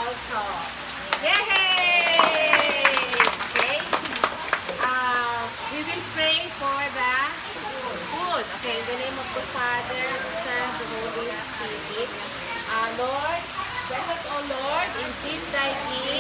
also. Yay! Okay. We will pray for the food. Okay, in the name of the Father, the Son, the Holy Spirit. Lord, bless us, O Lord, in this thy gift.